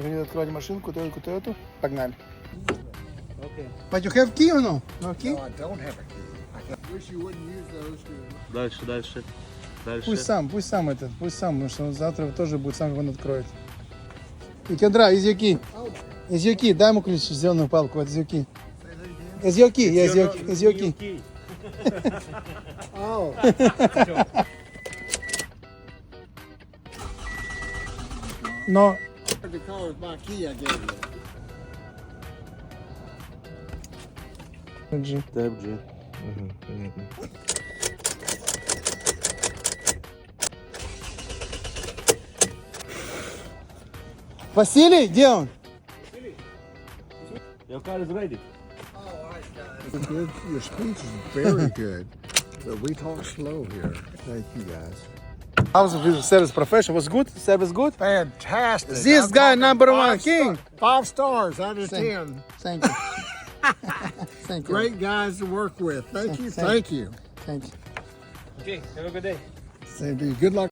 Я хочу открывать машинку, эту. Погнали. Okay. But you have key or no? No key? No, I don't have a key. I wish you wouldn't use those to... Дальше. Пусть сам, потому что он завтра тоже будет сам, он откроет. И Кендра, is your key? Is your key? Дай ему ключ, зеленую палку, вот is your key. Is your key? Yes, is your key. Oh. Но The car is my key I gave you. Тэп G. Понятно. Василий, где он? Your car is ready. Your speech is very good, but we talk slow here. Thank you, guys. How's the service profession? Was good? Service good? Fantastic. This I'm guy talking number one, 5 king. 5 stars out of Thank- 10. Thank you. Thank you. Great guys to work with. Thank you. Thank Thank you. Thank you. Okay, have a good day. Same to you. Good luck.